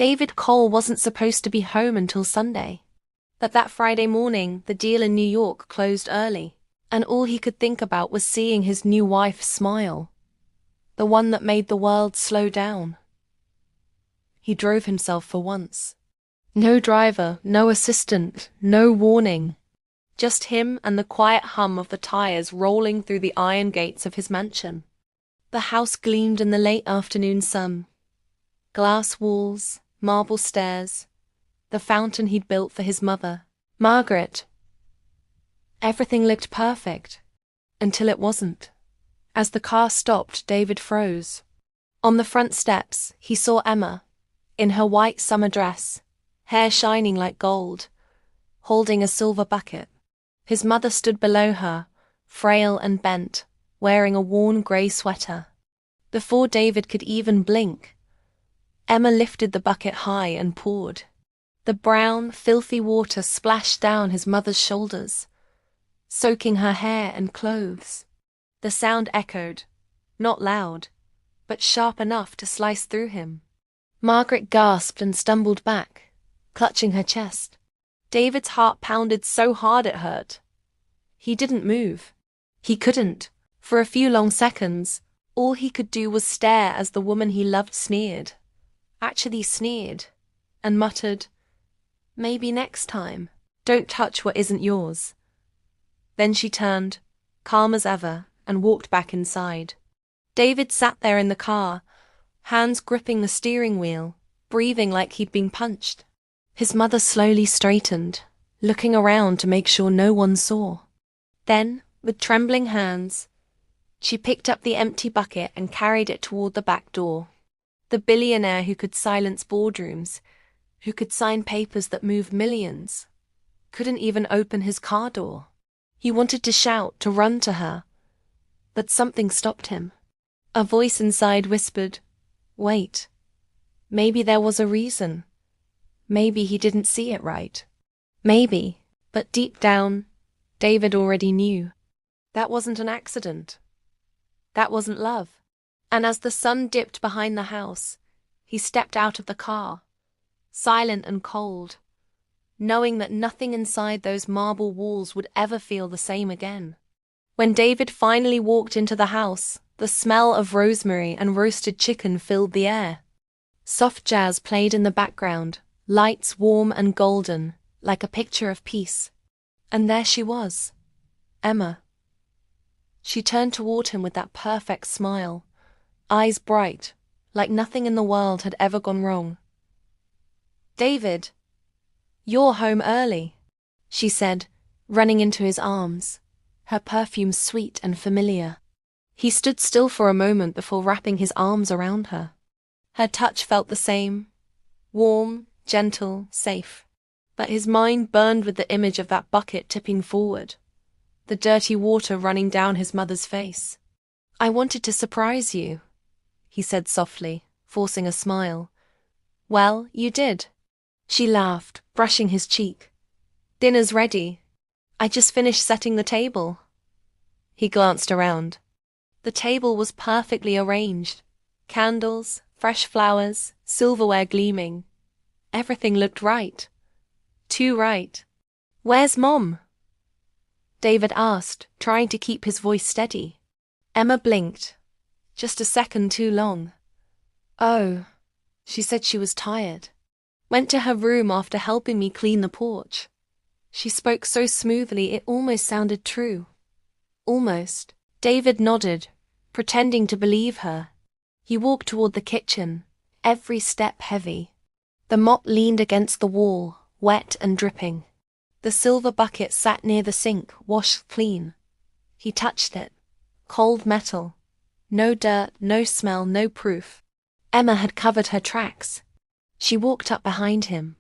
David Cole wasn't supposed to be home until Sunday. But that Friday morning, the deal in New York closed early, and all he could think about was seeing his new wife smile. The one that made the world slow down. He drove himself for once. No driver, no assistant, no warning. Just him and the quiet hum of the tires rolling through the iron gates of his mansion. The house gleamed in the late afternoon sun. Glass walls, marble stairs, the fountain he'd built for his mother, Margaret. Everything looked perfect, until it wasn't. As the car stopped, David froze. On the front steps, he saw Emma, in her white summer dress, hair shining like gold, holding a silver bucket. His mother stood below her, frail and bent, wearing a worn grey sweater. Before David could even blink, Emma lifted the bucket high and poured. The brown, filthy water splashed down his mother's shoulders, soaking her hair and clothes. The sound echoed, not loud, but sharp enough to slice through him. Margaret gasped and stumbled back, clutching her chest. David's heart pounded so hard it hurt. He didn't move. He couldn't. For a few long seconds, all he could do was stare as the woman he loved sneered. Actually sneered, and muttered, "Maybe next time. Don't touch what isn't yours." Then she turned, calm as ever, and walked back inside. David sat there in the car, hands gripping the steering wheel, breathing like he'd been punched. His mother slowly straightened, looking around to make sure no one saw. Then, with trembling hands, she picked up the empty bucket and carried it toward the back door. The billionaire who could silence boardrooms, who could sign papers that moved millions, couldn't even open his car door. He wanted to shout, to run to her, but something stopped him. A voice inside whispered, "Wait. Maybe there was a reason. Maybe he didn't see it right." Maybe, but deep down, David already knew. That wasn't an accident. That wasn't love. And as the sun dipped behind the house, he stepped out of the car, silent and cold, knowing that nothing inside those marble walls would ever feel the same again. When David finally walked into the house, the smell of rosemary and roasted chicken filled the air. Soft jazz played in the background, lights warm and golden, like a picture of peace. And there she was, Emma. She turned toward him with that perfect smile, eyes bright, like nothing in the world had ever gone wrong. "David, you're home early," she said, running into his arms, her perfume sweet and familiar. He stood still for a moment before wrapping his arms around her. Her touch felt the same, warm, gentle, safe. But his mind burned with the image of that bucket tipping forward, the dirty water running down his mother's face. "I wanted to surprise you," he said softly, forcing a smile. "Well, you did." She laughed, brushing his cheek. "Dinner's ready. I just finished setting the table." He glanced around. The table was perfectly arranged. Candles, fresh flowers, silverware gleaming. Everything looked right. Too right. "Where's Mom?" David asked, trying to keep his voice steady. Emma blinked. Just a second too long. "Oh," she said she was tired. "Went to her room after helping me clean the porch." She spoke so smoothly it almost sounded true. Almost. David nodded, pretending to believe her. He walked toward the kitchen, every step heavy. The mop leaned against the wall, wet and dripping. The silver bucket sat near the sink, washed clean. He touched it. Cold metal. No dirt, no smell, no proof. Emma had covered her tracks. She walked up behind him,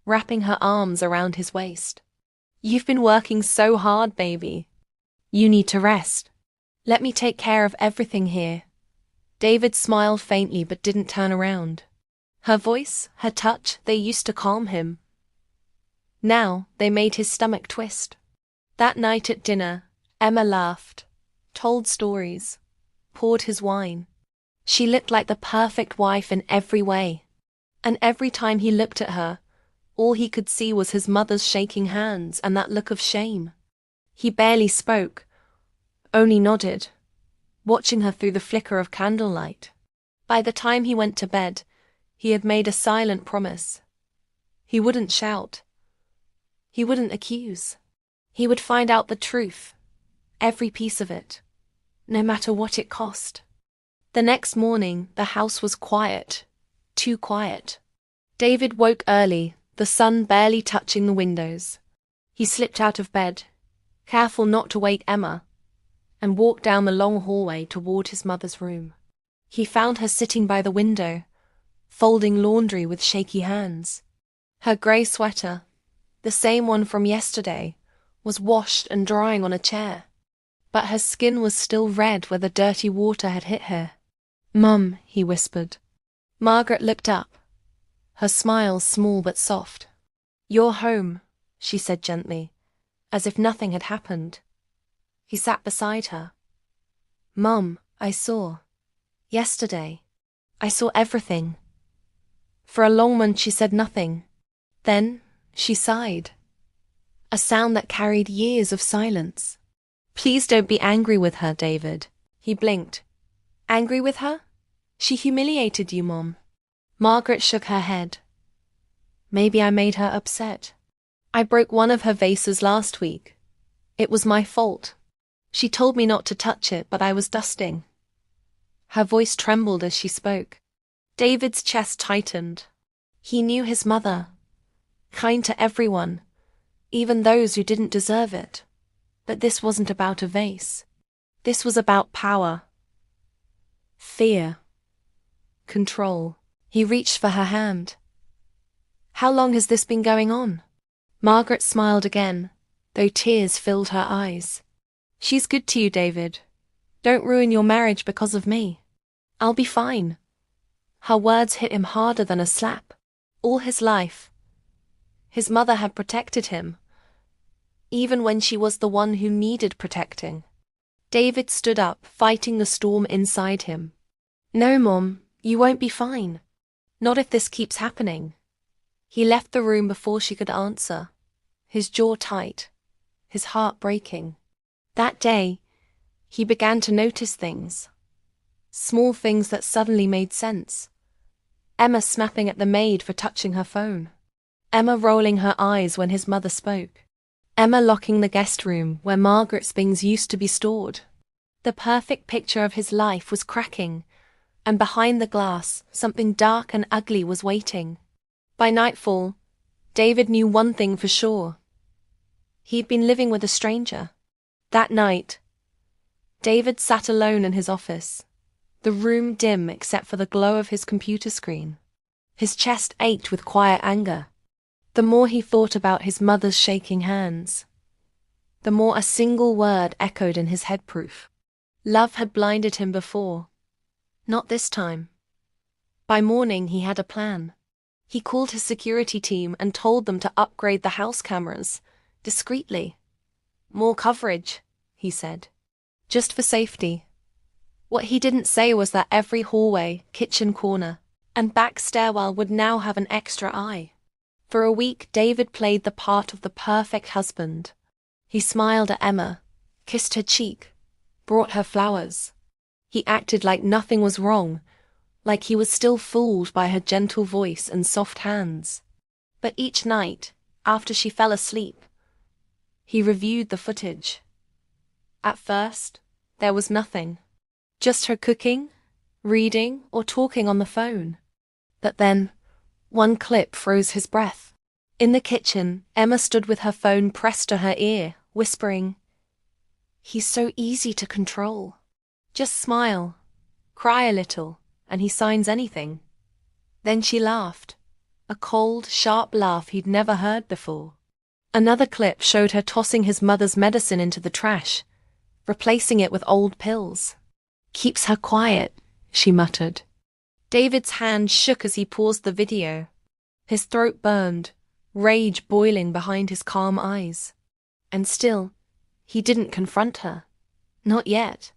wrapping her arms around his waist. "You've been working so hard, baby. You need to rest. Let me take care of everything here." David smiled faintly but didn't turn around. Her voice, her touch, they used to calm him. Now they made his stomach twist. That night at dinner, Emma laughed, told stories, poured his wine. She looked like the perfect wife in every way. And every time he looked at her, all he could see was his mother's shaking hands and that look of shame. He barely spoke, only nodded, watching her through the flicker of candlelight. By the time he went to bed, he had made a silent promise. He wouldn't shout. He wouldn't accuse. He would find out the truth, every piece of it, no matter what it cost. The next morning, the house was quiet, too quiet. David woke early, the sun barely touching the windows. He slipped out of bed, careful not to wake Emma, and walked down the long hallway toward his mother's room. He found her sitting by the window, folding laundry with shaky hands. Her grey sweater, the same one from yesterday, was washed and drying on a chair, but her skin was still red where the dirty water had hit her. "Mum," he whispered. Margaret looked up, her smile small but soft. "You're home," she said gently, as if nothing had happened. He sat beside her. "Mum, I saw. Yesterday. I saw everything." For a long moment she said nothing. Then she sighed. A sound that carried years of silence. "Please don't be angry with her, David." He blinked. "Angry with her? She humiliated you, Mom." Margaret shook her head. "Maybe I made her upset. I broke one of her vases last week. It was my fault. She told me not to touch it, but I was dusting." Her voice trembled as she spoke. David's chest tightened. He knew his mother. Kind to everyone, even those who didn't deserve it. But this wasn't about a vase. This was about power. Fear. Control. He reached for her hand. "How long has this been going on?" Margaret smiled again, though tears filled her eyes. "She's good to you, David. Don't ruin your marriage because of me. I'll be fine." Her words hit him harder than a slap. All his life, his mother had protected him, even when she was the one who needed protecting. David stood up, fighting the storm inside him. "No, Mom, you won't be fine. Not if this keeps happening." He left the room before she could answer, his jaw tight, his heart breaking. That day, he began to notice things. Small things that suddenly made sense. Emma snapping at the maid for touching her phone. Emma rolling her eyes when his mother spoke. Emma locking the guest room where Margaret's things used to be stored. The perfect picture of his life was cracking, and behind the glass, something dark and ugly was waiting. By nightfall, David knew one thing for sure. He'd been living with a stranger. That night, David sat alone in his office, the room dim except for the glow of his computer screen. His chest ached with quiet anger. The more he thought about his mother's shaking hands, the more a single word echoed in his headproof. Love had blinded him before. Not this time. By morning he had a plan. He called his security team and told them to upgrade the house cameras, discreetly. "More coverage," he said. "Just for safety." What he didn't say was that every hallway, kitchen corner, and back stairwell would now have an extra eye. For a week, David played the part of the perfect husband. He smiled at Emma, kissed her cheek, brought her flowers. He acted like nothing was wrong, like he was still fooled by her gentle voice and soft hands. But each night, after she fell asleep, he reviewed the footage. At first, there was nothing. Just her cooking, reading, or talking on the phone. But then, one clip froze his breath. In the kitchen, Emma stood with her phone pressed to her ear, whispering, "He's so easy to control. Just smile, cry a little, and he signs anything." Then she laughed, a cold, sharp laugh he'd never heard before. Another clip showed her tossing his mother's medicine into the trash, replacing it with old pills. "Keeps her quiet," she muttered. David's hand shook as he paused the video. His throat burned, rage boiling behind his calm eyes. And still, he didn't confront her. Not yet.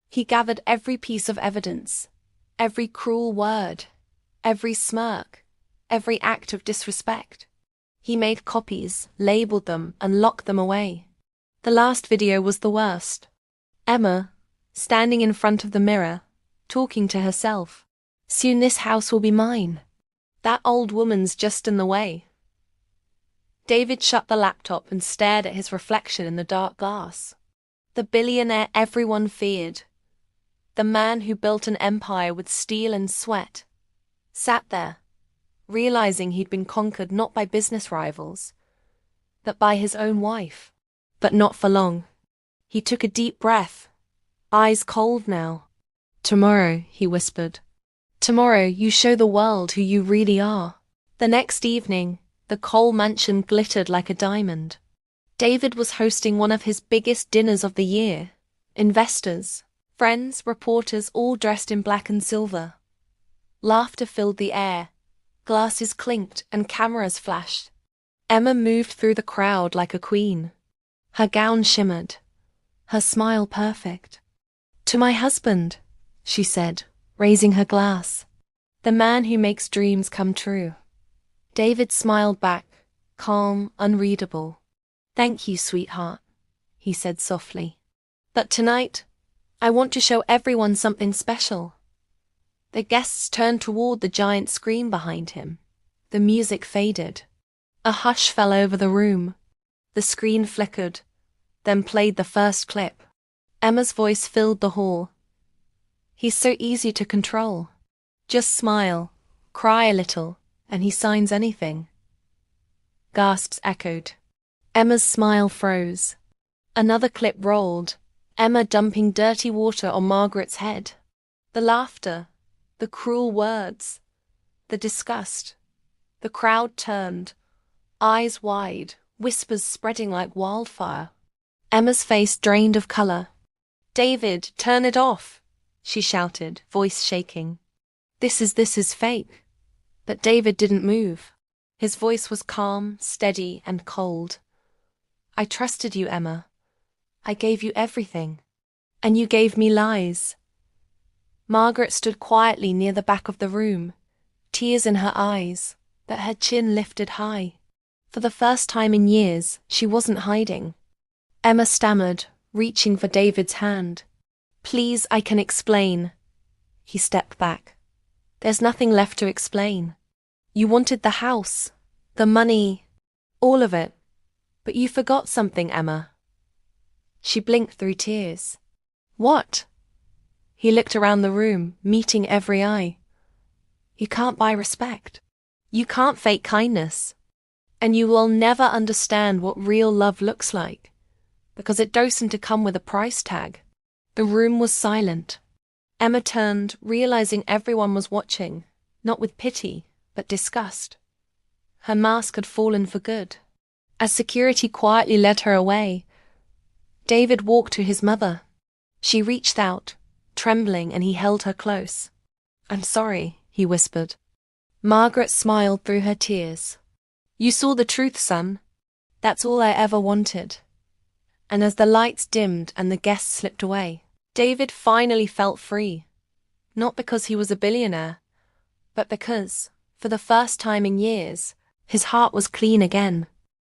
He gathered every piece of evidence, every cruel word, every smirk, every act of disrespect. He made copies, labeled them, and locked them away. The last video was the worst. Emma, standing in front of the mirror, talking to herself. Soon this house will be mine. That old woman's just in the way. David shut the laptop and stared at his reflection in the dark glass. The billionaire everyone feared, the man who built an empire with steel and sweat, sat there, realizing he'd been conquered not by business rivals, but by his own wife. But not for long. He took a deep breath, eyes cold now. Tomorrow, he whispered. Tomorrow you show the world who you really are. The next evening, the Cole mansion glittered like a diamond. David was hosting one of his biggest dinners of the year. Investors, friends, reporters, all dressed in black and silver. Laughter filled the air. Glasses clinked and cameras flashed. Emma moved through the crowd like a queen. Her gown shimmered, her smile perfect. To my husband, she said, raising her glass. The man who makes dreams come true. David smiled back, calm, unreadable. Thank you, sweetheart, he said softly. But tonight, I want to show everyone something special. The guests turned toward the giant screen behind him. The music faded. A hush fell over the room. The screen flickered, then played the first clip. Emma's voice filled the hall. He's so easy to control. Just smile, cry a little, and he signs anything. Gasps echoed. Emma's smile froze. Another clip rolled, Emma dumping dirty water on Margaret's head. The laughter, the cruel words, the disgust. The crowd turned, eyes wide, whispers spreading like wildfire. Emma's face drained of color. David, turn it off, she shouted, voice shaking. This is fake. But David didn't move. His voice was calm, steady, and cold. I trusted you, Emma. I gave you everything. And you gave me lies. Margaret stood quietly near the back of the room, tears in her eyes, but her chin lifted high. For the first time in years, she wasn't hiding. Emma stammered, reaching for David's hand. Please, I can explain. He stepped back. There's nothing left to explain. You wanted the house, the money, all of it. But you forgot something, Emma. She blinked through tears. What? He looked around the room, meeting every eye. You can't buy respect. You can't fake kindness. And you will never understand what real love looks like, because it doesn't come with a price tag. The room was silent. Emma turned, realizing everyone was watching, not with pity, but disgust. Her mask had fallen for good. As security quietly led her away, David walked to his mother. She reached out, trembling, and he held her close. I'm sorry, he whispered. Margaret smiled through her tears. You saw the truth, son. That's all I ever wanted. And as the lights dimmed and the guests slipped away, David finally felt free. Not because he was a billionaire, but because, for the first time in years, his heart was clean again.